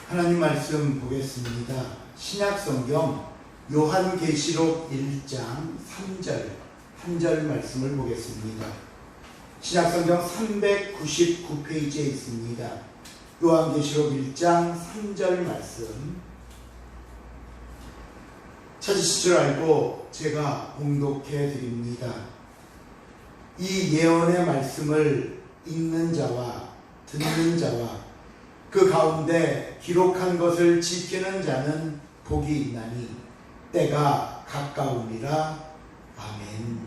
하나님 말씀 보겠습니다. 신약성경 요한계시록 1장 3절 한 절 말씀을 보겠습니다. 신약성경 399페이지에 있습니다. 요한계시록 1장 3절 말씀 찾으실 줄 알고 제가 봉독해 드립니다. 이 예언의 말씀을 읽는 자와 듣는 자와 그 가운데 기록한 것을 지키는 자는 복이 있나니 때가 가까우니라. 아멘.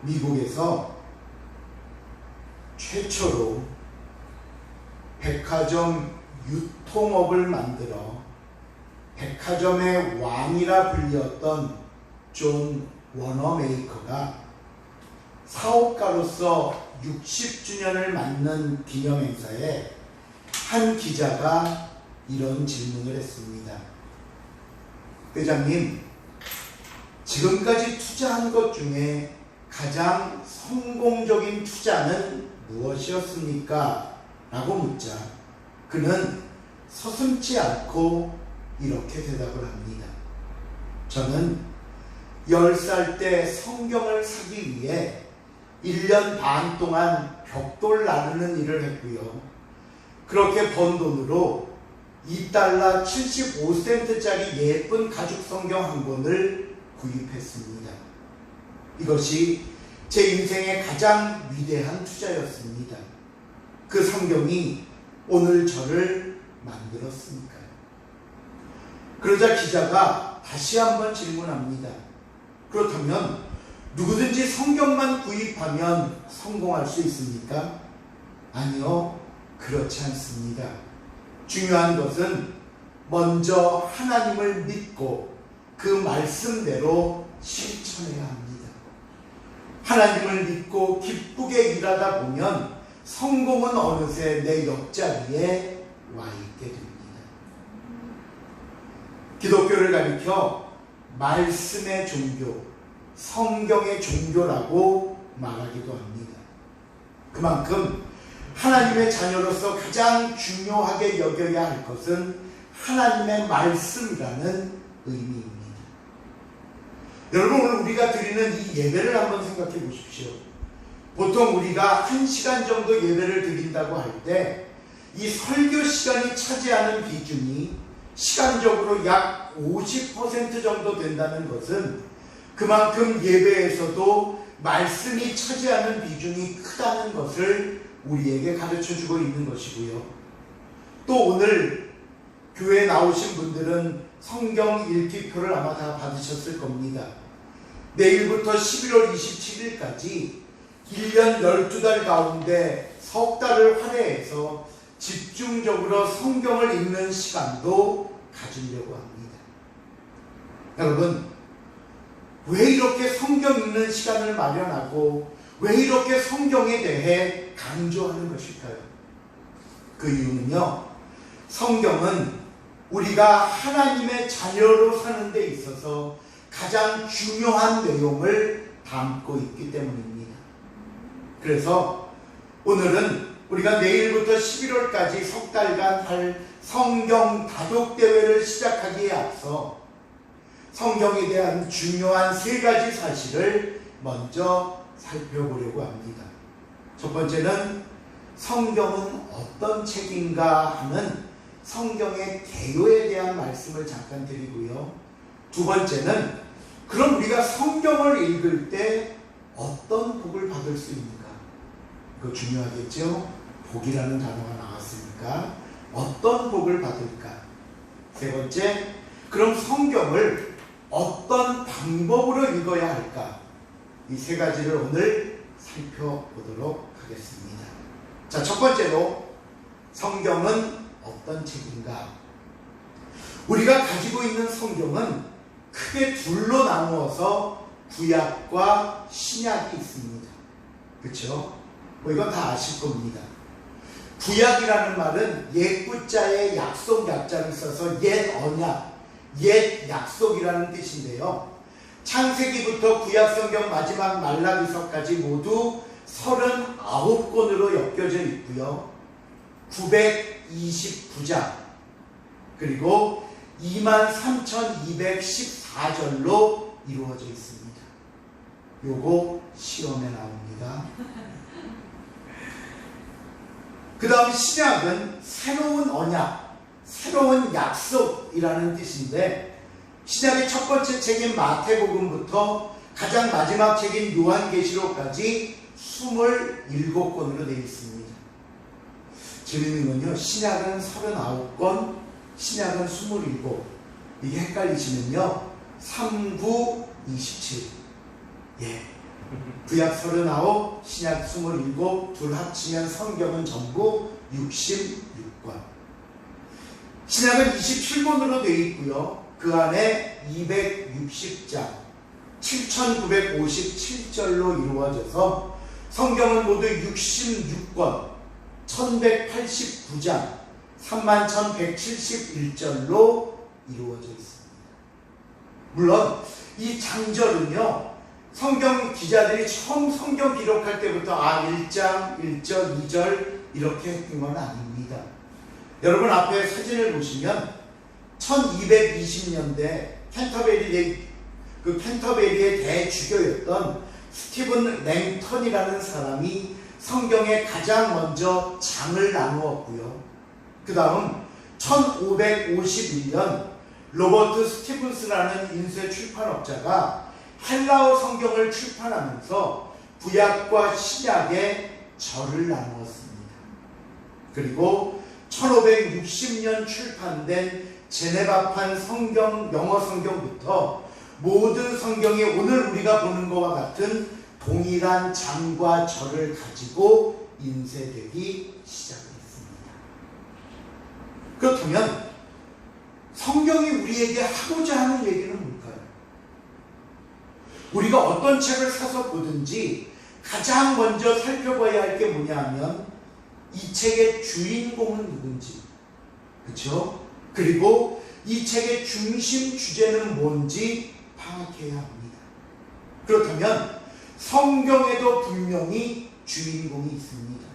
미국에서 최초로 백화점 유통업을 만들어 백화점의 왕이라 불렸던 존 워너메이커가 사업가로서 60주년을 맞는 기념행사에 한 기자가 이런 질문을 했습니다. 회장님, 지금까지 투자한 것 중에 가장 성공적인 투자는 무엇이었습니까? 라고 묻자 그는 서슴지 않고 이렇게 대답을 합니다. 저는 10살 때 성경을 사기 위해 1년 반 동안 벽돌 나르는 일을 했고요. 그렇게 번 돈으로 $2 75센트짜리 예쁜 가죽 성경 한 권을 구입했습니다. 이것이 제 인생의 가장 위대한 투자였습니다. 그 성경이 오늘 저를 만들었으니까요. 그러자 기자가 다시 한번 질문합니다. 그렇다면 누구든지 성경만 구입하면 성공할 수 있습니까? 아니요, 그렇지 않습니다. 중요한 것은 먼저 하나님을 믿고 그 말씀대로 실천해야 합니다. 하나님을 믿고 기쁘게 일하다 보면 성공은 어느새 내 옆자리에 와 있게 됩니다. 기독교를 가리켜 말씀의 종교, 성경의 종교라고 말하기도 합니다. 그만큼 하나님의 자녀로서 가장 중요하게 여겨야 할 것은 하나님의 말씀이라는 의미입니다. 여러분, 오늘 우리가 드리는 이 예배를 한번 생각해 보십시오. 보통 우리가 1시간 정도 예배를 드린다고 할 때 이 설교 시간이 차지하는 비중이 시간적으로 약 50% 정도 된다는 것은 그만큼 예배에서도 말씀이 차지하는 비중이 크다는 것을 우리에게 가르쳐주고 있는 것이고요. 또 오늘 교회에 나오신 분들은 성경 읽기표를 아마 다 받으셨을 겁니다. 내일부터 11월 27일까지 1년 12달 가운데 석 달을 할애해서 집중적으로 성경을 읽는 시간도 가지려고 합니다. 여러분, 왜 이렇게 성경 읽는 시간을 마련하고 왜 이렇게 성경에 대해 강조하는 것일까요? 그 이유는요, 성경은 우리가 하나님의 자녀로 사는 데 있어서 가장 중요한 내용을 담고 있기 때문입니다. 그래서 오늘은 우리가 내일부터 11월까지 석 달간 할 성경 다독대회를 시작하기에 앞서 성경에 대한 중요한 3가지 사실을 먼저 살펴보려고 합니다. 첫 번째는 성경은 어떤 책인가 하는 성경의 개요에 대한 말씀을 잠깐 드리고요. 두 번째는 그럼 우리가 성경을 읽을 때 어떤 복을 받을 수 있는가? 이거 중요하겠죠? 복이라는 단어가 나왔으니까 어떤 복을 받을까? 세 번째, 그럼 성경을 어떤 방법으로 읽어야 할까? 이 3가지를 오늘 살펴보도록 하겠습니다. 자, 첫 번째로 성경은 어떤 책인가? 우리가 가지고 있는 성경은 크게 둘로 나누어서 구약과 신약이 있습니다. 그렇죠? 이건 다 아실 겁니다. 구약이라는 말은 옛 구자에 약속 약자를 써서 옛 언약, 옛 약속이라는 뜻인데요. 창세기부터 구약성경 마지막 말라기서까지 모두 39 무려 929장 그리고 23,214절로 이루어져 있습니다. 요거 시험에 나옵니다. 그 다음 신약은 새로운 언약, 새로운 약속이라는 뜻인데 신약의 첫 번째 책인 마태복음부터 가장 마지막 책인 요한계시록까지 27권으로 되어 있습니다. 재밌는 건요, 신약은 39권, 신약은 27. 이게 헷갈리시면요, 39, 27. 예. 구약 39, 신약 27, 둘 합치면 성경은 전부 66권. 신약은 27권으로 되어 있고요. 그 안에 260장, 7,957절로 이루어져서 성경은 모두 66권, 1189장, 31,171절로 이루어져 있습니다. 물론 이 장절은요, 성경 기자들이 처음 성경 기록할 때부터 1장, 1절, 2절 이렇게 했던 건 아닙니다. 여러분 앞에 사진을 보시면 1220년대 캔터베리의 대주교였던 스티븐 랭턴이라는 사람이 성경에 가장 먼저 장을 나누었고요. 그 다음 1551년 로버트 스티븐스라는 인쇄 출판업자가 헬라어 성경을 출판하면서 구약과 신약의 절을 나누었습니다. 그리고 1560년 출판된 제네바판 성경, 영어 성경부터 모든 성경이 오늘 우리가 보는 것과 같은 동일한 장과 절을 가지고 인쇄되기 시작했습니다. 그렇다면 성경이 우리에게 하고자 하는 얘기는 뭘까요? 우리가 어떤 책을 사서 보든지 가장 먼저 살펴봐야 할 게 뭐냐 하면 이 책의 주인공은 누군지, 그렇죠? 그리고 이 책의 중심 주제는 뭔지 파악해야 합니다. 그렇다면 성경에도 분명히 주인공이 있습니다.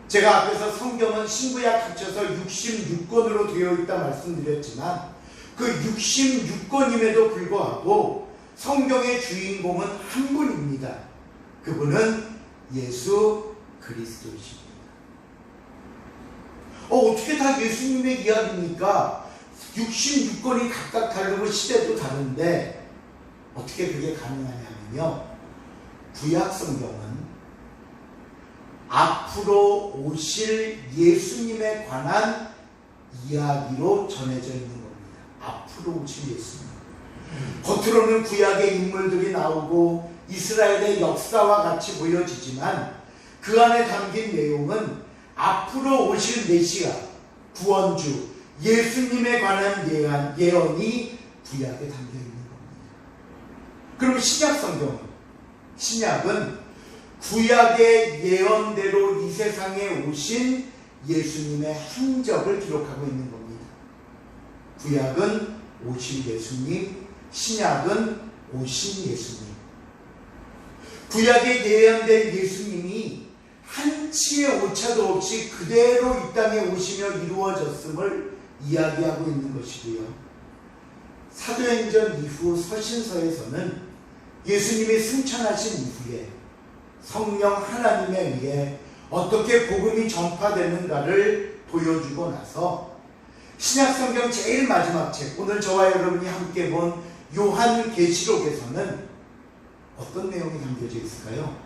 제가 앞에서 성경은 신구약 합쳐서 66권으로 되어 있다 말씀드렸지만 그 66권임에도 불구하고 성경의 주인공은 한 분입니다. 그분은 예수 그리스도이십니다. 어떻게 다 예수님의 이야기입니까? 66권이 각각 다르고 시대도 다른데 어떻게 그게 가능하냐면요, 구약 성경은 앞으로 오실 예수님에 관한 이야기로 전해져 있는 겁니다. 앞으로 오실 예수님. 겉으로는 구약의 인물들이 나오고 이스라엘의 역사와 같이 보여지지만 그 안에 담긴 내용은 앞으로 오실 메시아, 구원주, 예수님에 관한 예언이 구약에 담겨 있는 겁니다. 그럼 신약 성경은? 신약은 구약의 예언대로 이 세상에 오신 예수님의 행적을 기록하고 있는 겁니다. 구약은 오실 예수님, 신약은 오신 예수님. 구약에 예언된 예수님이 한치의 오차도 없이 그대로 이 땅에 오시며 이루어졌음을 이야기하고 있는 것이고요. 사도행전 이후 서신서에서는 예수님이 승천하신 이후에 성령 하나님에 의해 어떻게 복음이 전파되는가를 보여주고 나서 신약성경 제일 마지막 책, 오늘 저와 여러분이 함께 본 요한계시록에서는 어떤 내용이 담겨져 있을까요?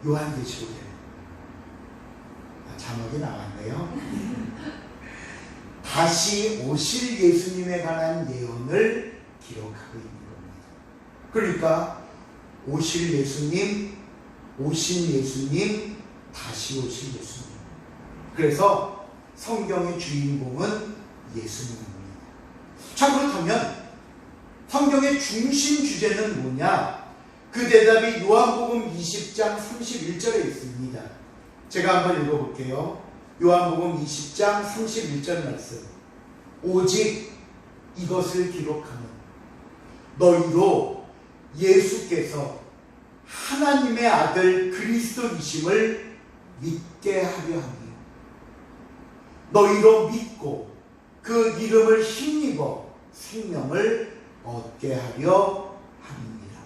요한계시록에 자막이 나왔네요. 다시 오실 예수님에 관한 예언을 기록하고 있는 겁니다. 그러니까 오실 예수님, 오신 예수님, 다시 오실 예수님. 그래서 성경의 주인공은 예수님입니다. 자, 그렇다면 성경의 중심 주제는 뭐냐? 그 대답이 요한복음 20장 31절에 있습니다. 제가 한번 읽어볼게요. 요한복음 20장 31절 말씀. 오직 이것을 기록하는 너희로 예수께서 하나님의 아들 그리스도이심을 믿게 하려 함이요 너희로 믿고 그 이름을 힘입어 생명을 얻게 하려 함입니다.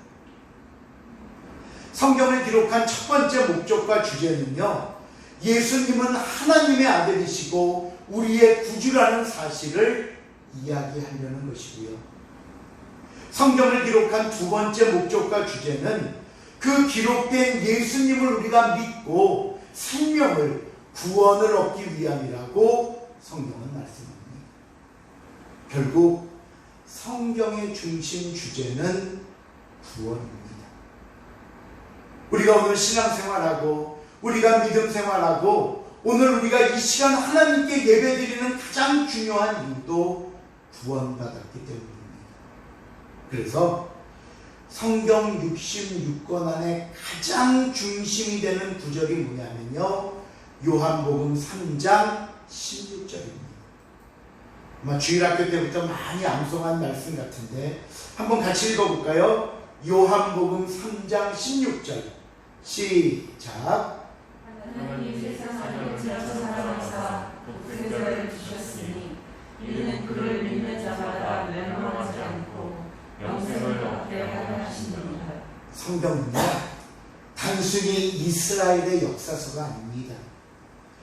성경을 기록한 첫 번째 목적과 주제는요, 예수님은 하나님의 아들이시고 우리의 구주라는 사실을 이야기하려는 것이고요. 성경을 기록한 두 번째 목적과 주제는 그 기록된 예수님을 우리가 믿고 생명을, 구원을 얻기 위함이라고 성경은 말씀합니다. 결국 성경의 중심 주제는 구원입니다. 우리가 오늘 신앙생활하고 우리가 믿음 생활하고 오늘 우리가 이 시간 하나님께 예배드리는 가장 중요한 이유도 구원받았기 때문입니다. 그래서 성경 66권 안에 가장 중심이 되는 구절이 뭐냐면요, 요한복음 3장 16절입니다. 아마 주일학교 때부터 많이 암송한 말씀 같은데 한번 같이 읽어볼까요? 요한복음 3장 16절 시작. 하나님이 세상을 지어서 사랑하사 독생자를 주셨으니 이는 그를 믿는 자마다 멸망하지 않고 영생을 얻게 하려 하심이니라. 성경은요, 단순히 이스라엘의 역사서가 아닙니다.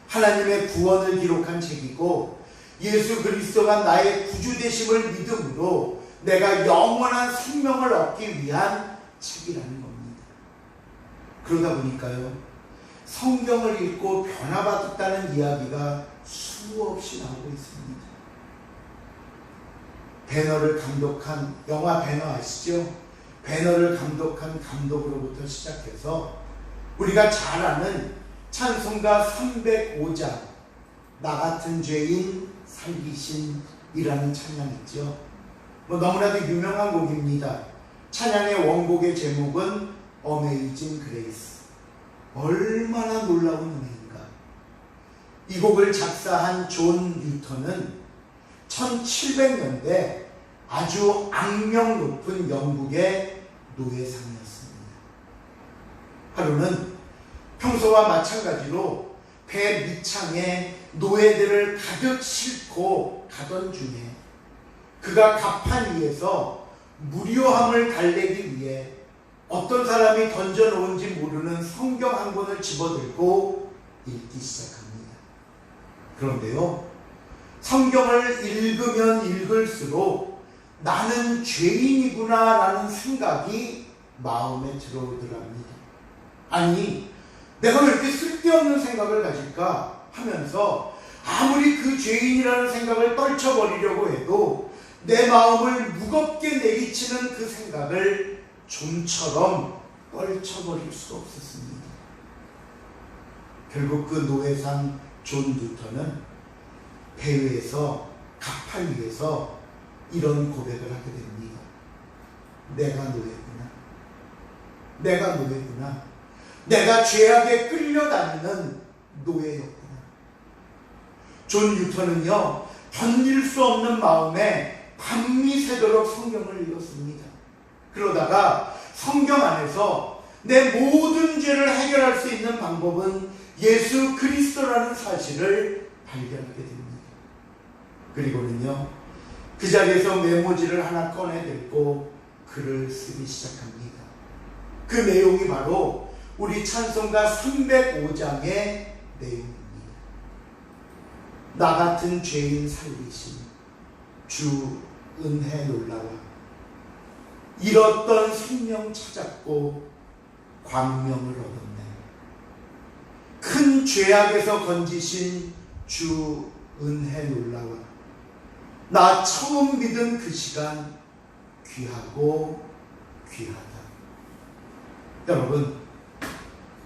하나님의 구원을 기록한 책이고 예수 그리스도가 나의 구주 되심을 믿음으로 내가 영원한 생명을 얻기 위한 책이라는 겁니다. 그러다 보니까요, 성경을 읽고 변화받았다는 이야기가 수없이 나오고 있습니다. 배너를 감독한, 영화 배너 아시죠? 배너를 감독한 감독으로부터 시작해서 우리가 잘 아는 찬송가 305장 나 같은 죄인 살리신이라는 찬양 있죠. 너무나도 유명한 곡입니다. 찬양의 원곡의 제목은 Amazing Grace. 얼마나 놀라운 은혜인가. 이 곡을 작사한 존 뉴턴은 1700년대 아주 악명 높은 영국의 노예상이었습니다. 하루는 평소와 마찬가지로 배 밑창에 노예들을 가득 싣고 가던 중에 그가 갑판 위에서 무료함을 달래기 위해 어떤 사람이 던져놓은지 모르는 성경 한 권을 집어들고 읽기 시작합니다. 그런데요, 성경을 읽으면 읽을수록 나는 죄인이구나 라는 생각이 마음에 들어오더랍니다. 아니, 내가 왜 이렇게 쓸데없는 생각을 가질까 하면서 아무리 그 죄인이라는 생각을 떨쳐버리려고 해도 내 마음을 무겁게 내리치는 그 생각을 좀처럼 떨쳐버릴 수가 없었습니다. 결국 그 노예상 존 뉴턴은 배 위에서, 갑판 위에서 이런 고백을 하게 됩니다. 내가 노예구나. 내가 노예구나. 내가 죄악에 끌려다니는 노예였구나. 존 뉴턴은요, 견딜 수 없는 마음에 밤이 새도록 성경을 읽었습니다. 그러다가 성경 안에서 내 모든 죄를 해결할 수 있는 방법은 예수 그리스도라는 사실을 발견하게 됩니다. 그리고는요, 그 자리에서 메모지를 하나 꺼내들고 글을 쓰기 시작합니다. 그 내용이 바로 우리 찬송가 305장의 내용입니다. 나 같은 죄인 살리신 주 은혜 놀라와 잃었던 생명 찾았고 광명을 얻었네. 큰 죄악에서 건지신 주 은혜 놀라와 나 처음 믿은 그 시간 귀하고 귀하다. 여러분,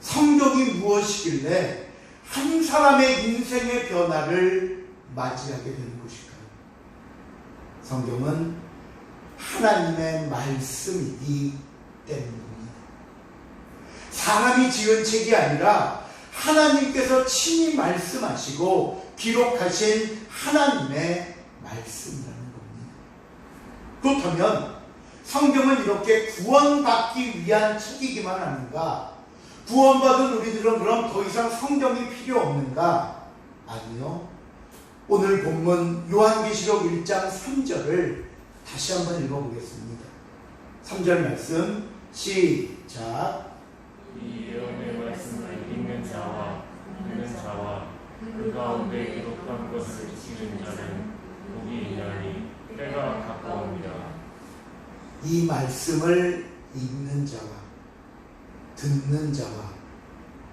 성경이 무엇이길래 한 사람의 인생의 변화를 맞이하게 되는 것일까요? 성경은 하나님의 말씀이기 때문입니다. 사람이 지은 책이 아니라 하나님께서 친히 말씀하시고 기록하신 하나님의 말씀이라는 겁니다. 그렇다면 성경은 이렇게 구원받기 위한 책이기만 하는가? 구원받은 우리들은 그럼 더 이상 성경이 필요 없는가? 아니요. 오늘 본문 요한계시록 1장 3절을 다시 한번 읽어보겠습니다. 3절 말씀 시작. 이 예언의 말씀을 읽는 자와 듣는 자와 그 가운데 기록한 것을 지키는 자는 복이 있나니 때가 가까웁니다. 이 말씀을 읽는 자와 듣는 자와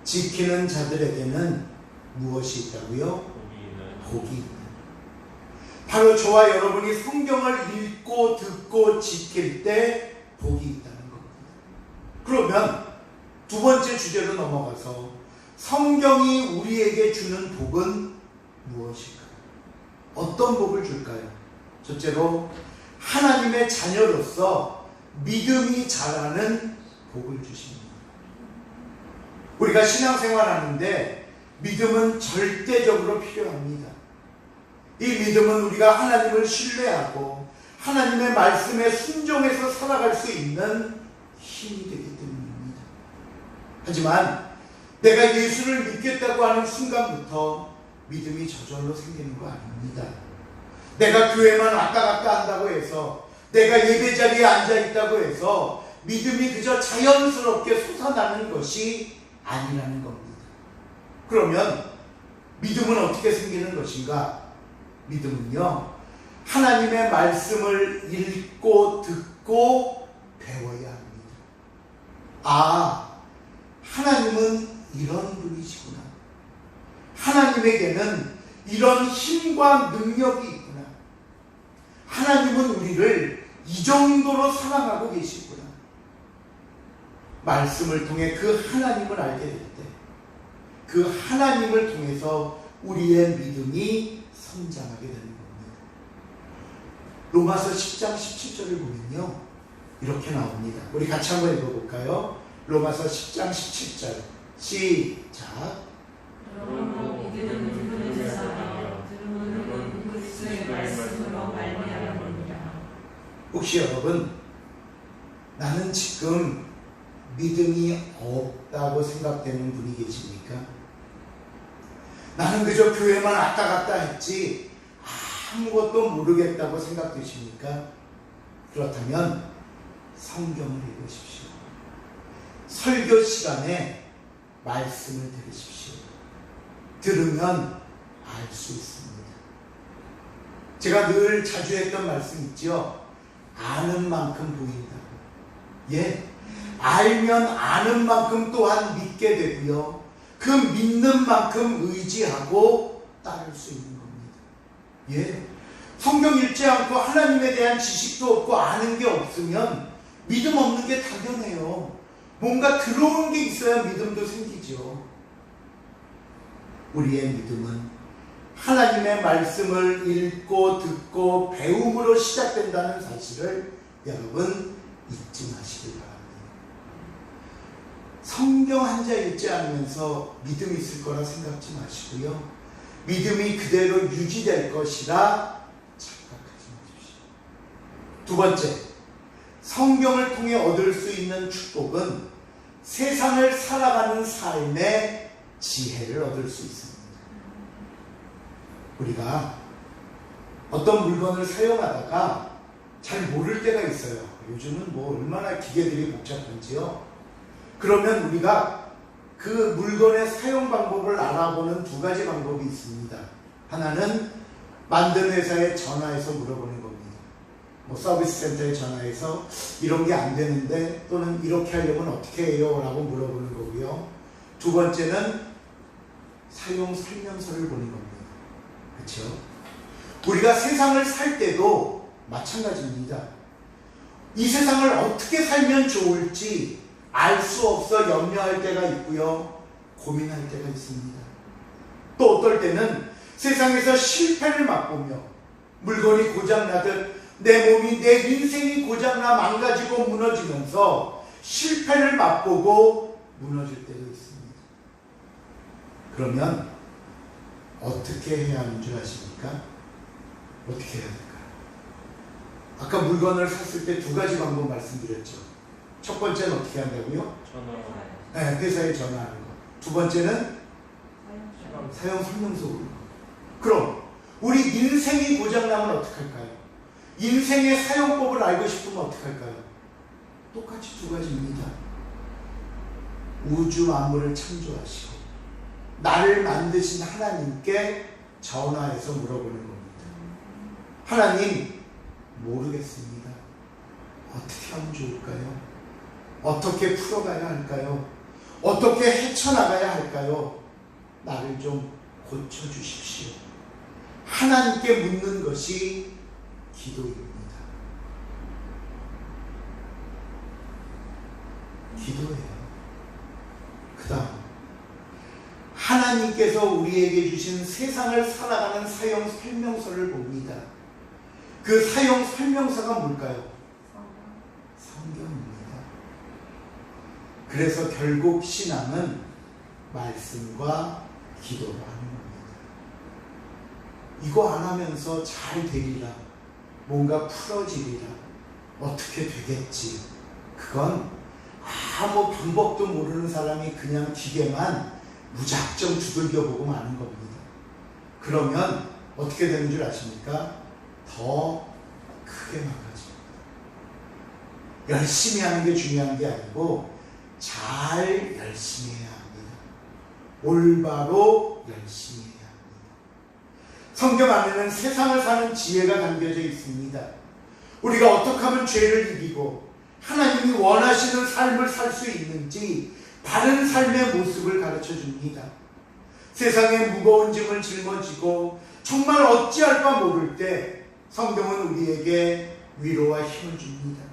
지키는 자들에게는 무엇이 있다고요? 복이 있다. 바로 저와 여러분이 성경을 읽고 듣고 지킬 때 복이 있다는 겁니다. 그러면 두 번째 주제로 넘어가서 성경이 우리에게 주는 복은 무엇일까요? 어떤 복을 줄까요? 첫째로 하나님의 자녀로서 믿음이 자라는 복을 주십니다. 우리가 신앙생활하는데 믿음은 절대적으로 필요합니다. 이 믿음은 우리가 하나님을 신뢰하고 하나님의 말씀에 순종해서 살아갈 수 있는 힘이 되기 때문입니다. 하지만 내가 예수를 믿겠다고 하는 순간부터 믿음이 저절로 생기는 거 아닙니다. 내가 교회만 왔다 갔다 한다고 해서, 내가 예배 자리에 앉아 있다고 해서 믿음이 그저 자연스럽게 솟아나는 것이 아니라는 겁니다. 그러면 믿음은 어떻게 생기는 것인가? 믿음은요, 하나님의 말씀을 읽고 듣고 배워야 합니다. 아, 하나님은 이런 분이시구나. 하나님에게는 이런 힘과 능력이 있구나. 하나님은 우리를 이 정도로 사랑하고 계시구나. 말씀을 통해 그 하나님을 알게 될 때, 그 하나님을 통해서 우리의 믿음이 성장하게 되는 겁니다. 로마서 10장 17절을 보면요, 이렇게 나옵니다. 우리 같이 한번 읽어볼까요? 로마서 10장 17절 시작. 그러므로 믿음은 들음에서 나며 들음은 그리스도의 말씀으로 말미암느니라. 혹시 여러분, 나는 지금 믿음이 없다고 생각되는 분이 계십니까? 나는 그저 교회만 왔다 갔다 했지 아무것도 모르겠다고 생각되십니까? 그렇다면 성경을 읽으십시오. 설교 시간에 말씀을 들으십시오. 들으면 알 수 있습니다. 제가 늘 자주 했던 말씀 있죠? 아는 만큼 보인다고. 예, 알면 아는 만큼 또한 믿게 되고요, 그 믿는 만큼 의지하고 따를 수 있는 겁니다. 예, 성경 읽지 않고 하나님에 대한 지식도 없고 아는 게 없으면 믿음 없는 게 당연해요. 뭔가 들어오는 게 있어야 믿음도 생기죠. 우리의 믿음은 하나님의 말씀을 읽고 듣고 배움으로 시작된다는 사실을 여러분 잊지 마시기 바랍니다. 성경 한 자 읽지 않으면서 믿음이 있을 거라 생각지 마시고요, 믿음이 그대로 유지될 것이라 착각하지 마십시오. 두 번째, 성경을 통해 얻을 수 있는 축복은 세상을 살아가는 삶의 지혜를 얻을 수 있습니다. 우리가 어떤 물건을 사용하다가 잘 모를 때가 있어요. 요즘은 뭐 얼마나 기계들이 복잡한지요. 그러면 우리가 그 물건의 사용 방법을 알아보는 두 가지 방법이 있습니다. 하나는 만든 회사에 전화해서 물어보는 겁니다. 뭐 서비스 센터에 전화해서 이런 게 안 되는데, 또는 이렇게 하려면 어떻게 해요? 라고 물어보는 거고요. 두 번째는 사용 설명서를 보는 겁니다. 그렇죠? 우리가 세상을 살 때도 마찬가지입니다. 이 세상을 어떻게 살면 좋을지 알 수 없어 염려할 때가 있고요, 고민할 때가 있습니다. 또 어떨 때는 세상에서 실패를 맛보며 물건이 고장나듯 내 몸이, 내 인생이 고장나 망가지고 무너지면서 실패를 맛보고 무너질 때도 있습니다. 그러면 어떻게 해야 하는 줄 아십니까? 어떻게 해야 될까요? 아까 물건을 샀을 때 두 가지 방법 말씀드렸죠. 첫 번째는 어떻게 한다고요? 전화. 네, 회사에 전화하는 거. 두 번째는 사용 설명서. 그럼 우리 인생이 고장나면 어떡할까요? 인생의 사용법을 알고 싶으면 어떡할까요? 똑같이 두 가지입니다. 우주 만물을 창조하시고 나를 만드신 하나님께 전화해서 물어보는 겁니다. 하나님, 모르겠습니다. 어떻게 하면 좋을까요? 어떻게 풀어가야 할까요? 어떻게 헤쳐나가야 할까요? 나를 좀 고쳐주십시오. 하나님께 묻는 것이 기도입니다. 기도예요. 그 다음, 하나님께서 우리에게 주신 세상을 살아가는 사용 설명서를 봅니다. 그 사용 설명서가 뭘까요? 성경입니다. 그래서 결국 신앙은 말씀과 기도로 하는 겁니다. 이거 안 하면서 잘 되리라, 뭔가 풀어지리라, 어떻게 되겠지, 그건 아무 방법도 모르는 사람이 그냥 기계만 무작정 두들겨 보고 마는 겁니다. 그러면 어떻게 되는 줄 아십니까? 더 크게 망가집니다. 열심히 하는 게 중요한 게 아니고 잘 열심히 해야 합니다. 올바로 열심히 해야 합니다. 성경 안에는 세상을 사는 지혜가 담겨져 있습니다. 우리가 어떻게 하면 죄를 이기고 하나님이 원하시는 삶을 살 수 있는지 바른 삶의 모습을 가르쳐 줍니다. 세상의 무거운 짐을 짊어지고 정말 어찌할 바 모를 때 성경은 우리에게 위로와 힘을 줍니다.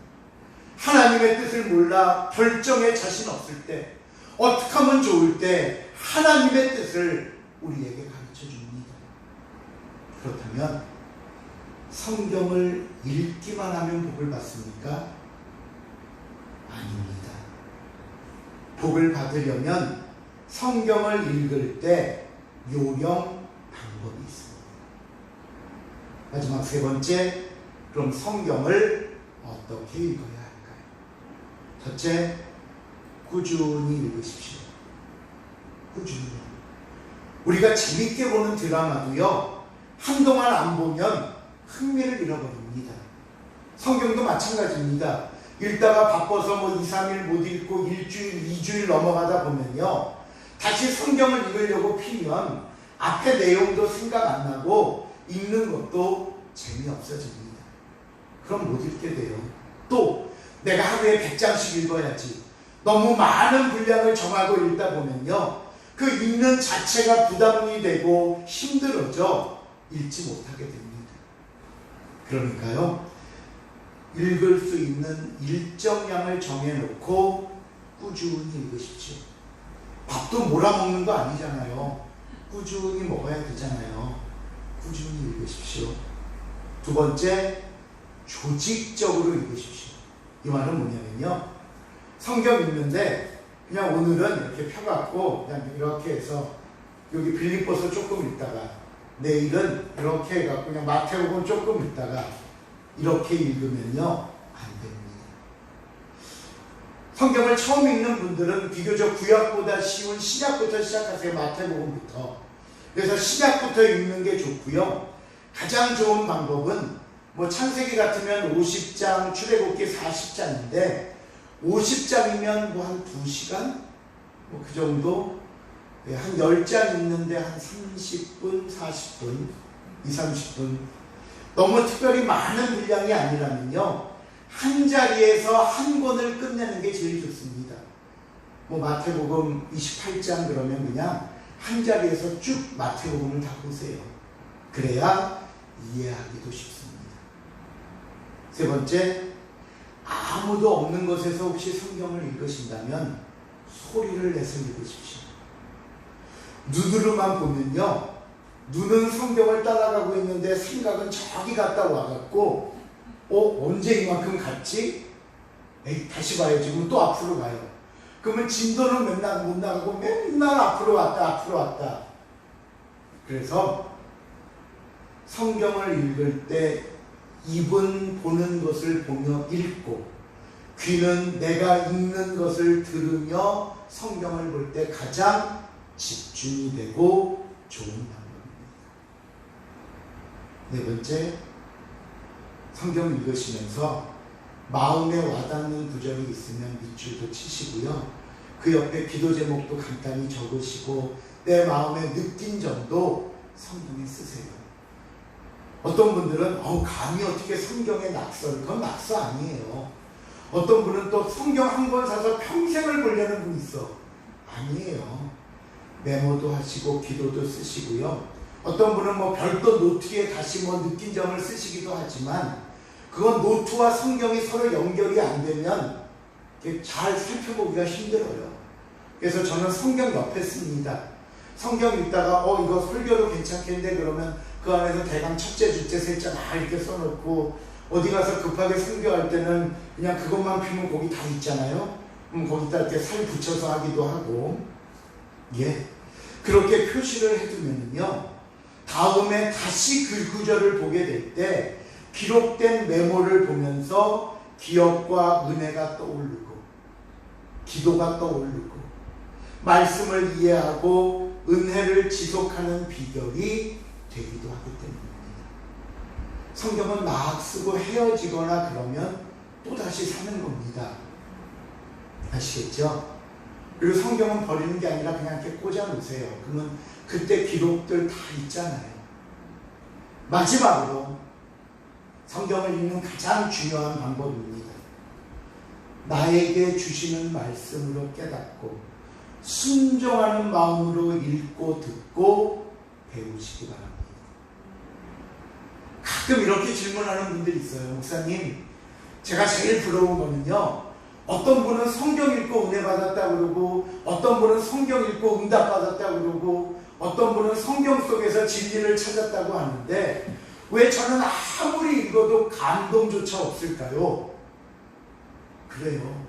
하나님의 뜻을 몰라 결정에 자신 없을 때, 어떻게 하면 좋을 때 하나님의 뜻을 우리에게 가르쳐 줍니다. 그렇다면 성경을 읽기만 하면 복을 받습니까? 아닙니다. 복을 받으려면 성경을 읽을 때 요령 방법이 있습니다. 마지막 세 번째, 그럼 성경을 어떻게 읽어야 할까요? 첫째, 꾸준히 읽으십시오. 꾸준히. 우리가 재밌게 보는 드라마도요, 한동안 안 보면 흥미를 잃어버립니다. 성경도 마찬가지입니다. 읽다가 바빠서 2, 3일 못 읽고 일주일, 2주일 넘어가다 보면요, 다시 성경을 읽으려고 피면 앞에 내용도 생각 안 나고 읽는 것도 재미없어집니다. 그럼 못 읽게 돼요. 또 내가 하루에 100장씩 읽어야지, 너무 많은 분량을 정하고 읽다 보면요, 그 읽는 자체가 부담이 되고 힘들어져 읽지 못하게 됩니다. 그러니까요, 읽을 수 있는 일정량을 정해놓고 꾸준히 읽으십시오. 밥도 몰아먹는 거 아니잖아요. 꾸준히 먹어야 되잖아요. 꾸준히 읽으십시오. 두 번째, 조직적으로 읽으십시오. 이 말은 뭐냐면요, 성경 읽는데 그냥 오늘은 이렇게 펴갖고 그냥 이렇게 해서 여기 빌립보서 조금 읽다가 내일은 이렇게 해갖고 그냥 마태복음 조금 읽다가 이렇게 읽으면요, 안 됩니다. 성경을 처음 읽는 분들은 비교적 구약보다 쉬운 신약부터 시작하세요. 마태복음부터. 그래서 신약부터 읽는 게 좋고요. 가장 좋은 방법은 창세기 같으면 50장, 출애굽기 40장인데 50장이면 한 2시간? 그 정도? 한 10장 읽는데 한 30분, 40분, 20, 30분. 너무 특별히 많은 분량이 아니라면요, 한 자리에서 한 권을 끝내는 게 제일 좋습니다. 마태복음 28장 그러면 그냥 한 자리에서 쭉 마태복음을 다 보세요. 그래야 이해하기도 쉽습니다. 세 번째, 아무도 없는 곳에서 혹시 성경을 읽으신다면 소리를 내서 읽으십시오. 눈으로만 보면요, 눈은 성경을 따라가고 있는데 생각은 저기 갔다 와갖고 언제 이만큼 갔지? 다시 봐야지. 그럼 또 앞으로 가요. 그러면 진도는 맨날 못 나가고 맨날 앞으로 왔다. 그래서 성경을 읽을 때 입은 보는 것을 보며 읽고 귀는 내가 읽는 것을 들으며 성경을 볼 때 가장 집중이 되고 좋은 방법입니다. 네 번째, 성경 읽으시면서 마음에 와닿는 구절이 있으면 밑줄도 치시고요. 그 옆에 기도 제목도 간단히 적으시고 내 마음에 느낀 점도 성경에 쓰세요. 어떤 분들은 감히 어떻게 성경에 낙서, 그건 낙서 아니에요. 어떤 분은 또 성경 한 권 사서 평생을 보려는 분이 있어. 아니에요. 메모도 하시고 기도도 쓰시고요. 어떤 분은 별도 노트에 다시 느낀 점을 쓰시기도 하지만 그건 노트와 성경이 서로 연결이 안 되면 잘 살펴보기가 힘들어요. 그래서 저는 성경 옆에 씁니다. 성경 읽다가 이거 설교도 괜찮겠는데 그러면 그 안에서 대강 첫째, 둘째, 셋째 이렇게 써놓고 어디 가서 급하게 설교할 때는 그냥 그것만 피면 거기 다 있잖아요. 거기다 이렇게 살 붙여서 하기도 하고, 그렇게 표시를 해두면요, 다음에 다시 그 구절을 보게 될 때 기록된 메모를 보면서 기억과 은혜가 떠오르고, 기도가 떠오르고, 말씀을 이해하고 은혜를 지속하는 비결이 되기도 하기 때문입니다. 성경은 막 쓰고 헤어지거나 그러면 또다시 사는 겁니다. 아시겠죠? 그리고 성경은 버리는 게 아니라 그냥 이렇게 꽂아 놓으세요. 그러면 그때 기록들 다 있잖아요. 마지막으로 성경을 읽는 가장 중요한 방법입니다. 나에게 주시는 말씀으로 깨닫고 순종하는 마음으로 읽고 듣고 배우시기 바랍니다. 가끔 이렇게 질문하는 분들이 있어요. 목사님, 제가 제일 부러운 거는요, 어떤 분은 성경 읽고 은혜 받았다 그러고, 어떤 분은 성경 읽고 응답 받았다 그러고, 어떤 분은 성경 속에서 진리를 찾았다고 하는데 왜 저는 아무리 읽어도 감동조차 없을까요? 그래요.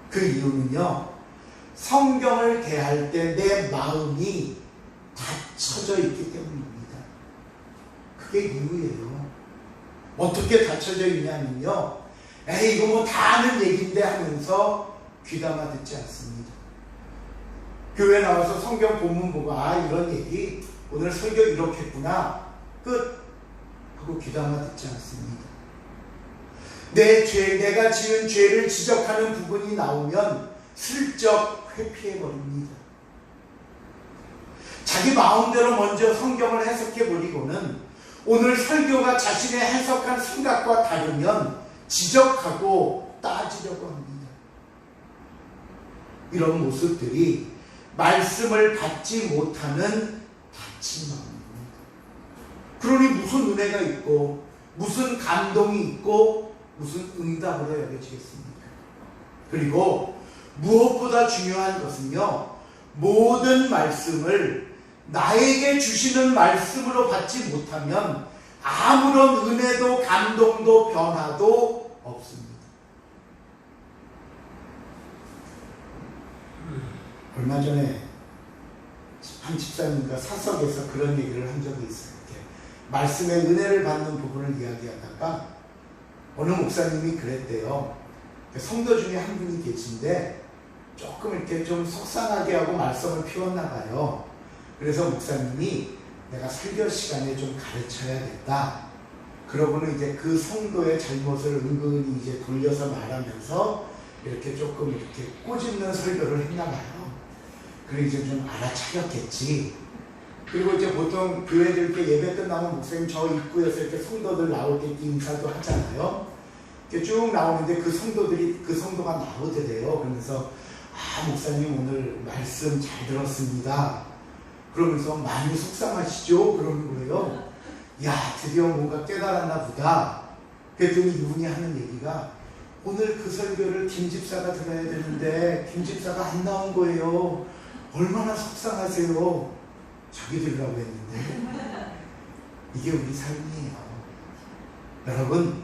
그 이유는요, 성경을 대할 때 내 마음이 닫혀져 있기 때문입니다. 그게 이유예요. 어떻게 닫혀져 있냐면요, 이거 다 아는 얘기인데 하면서 귀담아 듣지 않습니다. 교회 나와서 성경 본문 보고 이런 얘기 오늘 설교 이렇게 했구나 끝 하고 귀담아 듣지 않습니다. 내가 지은 죄를 지적하는 부분이 나오면 슬쩍 회피해버립니다. 자기 마음대로 먼저 성경을 해석해버리고는 오늘 설교가 자신의 해석한 생각과 다르면 지적하고 따지려고 합니다. 이런 모습들이 말씀을 받지 못하는 닫힌 마음입니다. 그러니 무슨 은혜가 있고 무슨 감동이 있고 무슨 응답으로 여겨지겠습니까? 그리고 무엇보다 중요한 것은요, 모든 말씀을 나에게 주시는 말씀으로 받지 못하면 아무런 은혜도 감동도 변화도 없습니다. 얼마 전에 한 집사님과 사석에서 그런 얘기를 한 적이 있어요. 이렇게 말씀의 은혜를 받는 부분을 이야기하다가 어느 목사님이 그랬대요. 성도 중에 한 분이 계신데 조금 이렇게 좀 속상하게 하고 말썽을 피웠나 봐요. 그래서 목사님이 내가 설교 시간에 좀 가르쳐야겠다. 그러고는 이제 그 성도의 잘못을 은근히 이제 돌려서 말하면서 이렇게 조금 이렇게 꼬집는 설교를 했나 봐요. 그리고 이제 좀 알아차렸겠지. 그리고 이제 보통 교회들 이렇게 예배 끝나면 목사님 저 입구에서 이렇게 성도들 나올 때 인사도 하잖아요. 이렇게 쭉 나오는데 그 성도가 나오더래요. 그러면서 목사님 오늘 말씀 잘 들었습니다. 그러면서 많이 속상하시죠? 그러는 거예요. 드디어 뭔가 깨달았나 보다. 그랬더니 이분이 하는 얘기가 오늘 그 설교를 김 집사가 들어야 되는데 김 집사가 안 나온 거예요. 얼마나 속상하세요. 자기 들으라고 했는데. 이게 우리 삶이에요. 여러분,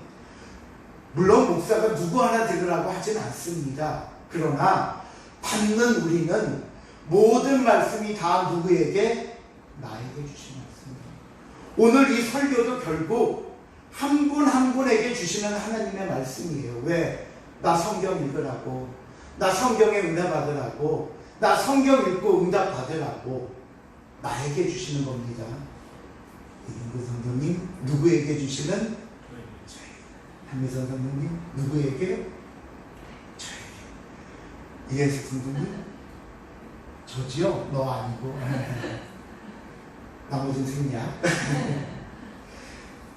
물론 목사가 누구 하나 들으라고 하진 않습니다. 그러나 받는 우리는 모든 말씀이 다 누구에게? 나에게 주신 말씀입니다. 오늘 이 설교도 결국 한 분 한 분에게 주시는 하나님의 말씀이에요. 왜? 나 성경 읽으라고, 나 성경에 은혜 받으라고, 나 성경 읽고 응답 받으라고 나에게 주시는 겁니다. 이근구 성령님 누구에게 주시는? 저에게. 한미선 성령님 누구에게? 저에게. 이해석 성령님 저지요? 너 아니고 나머지는 생략.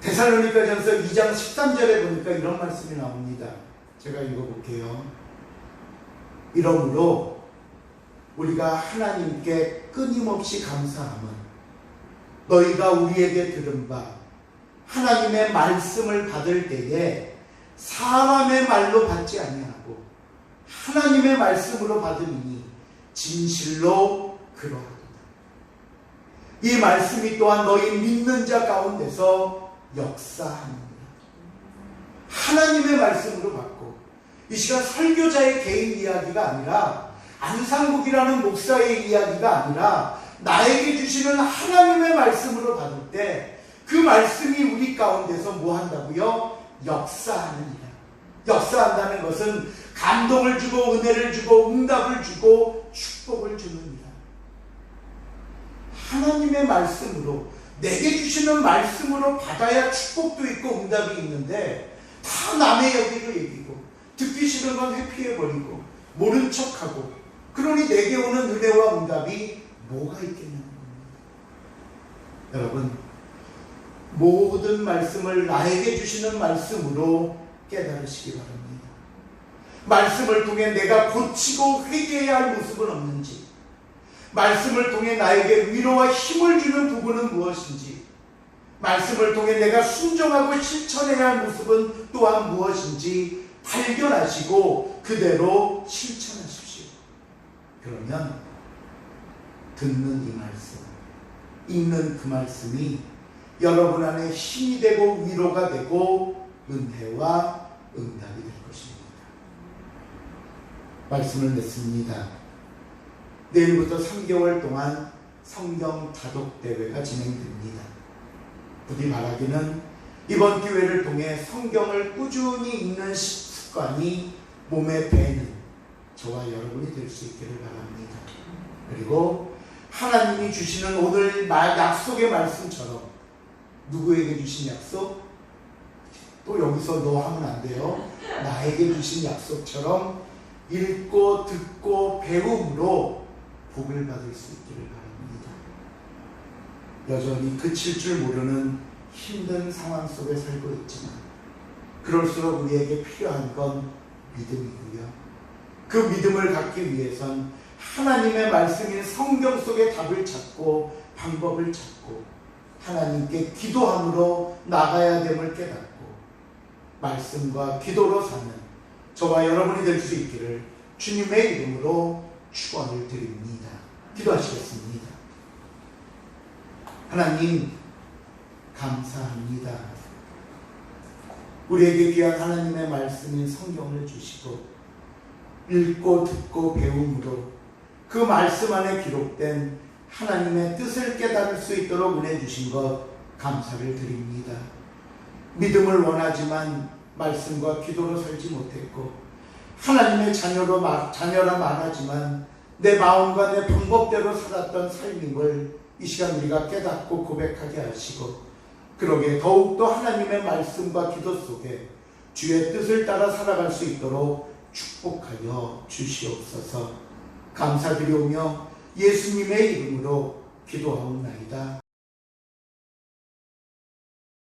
데살로니가전서 2장 13절에 보니까 이런 말씀이 나옵니다. 제가 읽어볼게요. 이러므로 우리가 하나님께 끊임없이 감사함은 너희가 우리에게 들은 바 하나님의 말씀을 받을 때에 사람의 말로 받지 아니하고 하나님의 말씀으로 받으니 진실로 그러하도다. 이 말씀이 또한 너희 믿는 자 가운데서 역사합니다. 하나님의 말씀으로 받고, 이 시간 설교자의 개인 이야기가 아니라 안상국이라는 목사의 이야기가 아니라 나에게 주시는 하나님의 말씀으로 받을 때 그 말씀이 우리 가운데서 뭐 한다고요? 역사합니다. 역사한다는 것은 감동을 주고 은혜를 주고 응답을 주고 축복을 주는니다. 하나님의 말씀으로, 내게 주시는 말씀으로 받아야 축복도 있고 응답이 있는데 다 남의 얘기로 얘기고 듣기 싫은 건 회피해버리고 모른 척하고, 그러니 내게 오는 은혜와 응답이 뭐가 있겠냐는 겁니다. 여러분, 모든 말씀을 나에게 주시는 말씀으로 깨달으시기 바랍니다. 말씀을 통해 내가 고치고 회개해야 할 모습은 없는지, 말씀을 통해 나에게 위로와 힘을 주는 부분은 무엇인지, 말씀을 통해 내가 순종하고 실천해야 할 모습은 또한 무엇인지 발견하시고 그대로 실천하십시오. 그러면 듣는 이 말씀, 읽는 그 말씀이 여러분 안에 힘이 되고 위로가 되고 은혜와 응답이 될 것입니다. 말씀을 냈습니다. 내일부터 3개월 동안 성경 다독 대회가 진행됩니다. 부디 바라기는 이번 기회를 통해 성경을 꾸준히 읽는 습관이 몸에 배는 저와 여러분이 될 수 있기를 바랍니다. 그리고 하나님이 주시는 오늘 약속의 말씀처럼, 누구에게 주신 약속? 또 여기서 너 하면 안 돼요. 나에게 주신 약속처럼 읽고 듣고 배움으로 복을 받을 수 있기를 바랍니다. 여전히 그칠 줄 모르는 힘든 상황 속에 살고 있지만 그럴수록 우리에게 필요한 건 믿음이고요. 그 믿음을 갖기 위해선 하나님의 말씀인 성경 속의 답을 찾고 방법을 찾고 하나님께 기도함으로 나가야 됨을 깨닫고 말씀과 기도로 사는 저와 여러분이 될 수 있기를 주님의 이름으로 축원을 드립니다. 기도하시겠습니다. 하나님 감사합니다. 우리에게 귀한 하나님의 말씀인 성경을 주시고 읽고 듣고 배움으로 그 말씀 안에 기록된 하나님의 뜻을 깨달을 수 있도록 은혜 주신 것 감사를 드립니다. 믿음을 원하지만 말씀과 기도로 살지 못했고 하나님의 자녀라 말하지만 내 마음과 내 방법대로 살았던 삶임을 이 시간 우리가 깨닫고 고백하게 하시고, 그러게 더욱더 하나님의 말씀과 기도 속에 주의 뜻을 따라 살아갈 수 있도록 축복하여 주시옵소서. 감사드리오며 예수님의 이름으로 기도하옵나이다.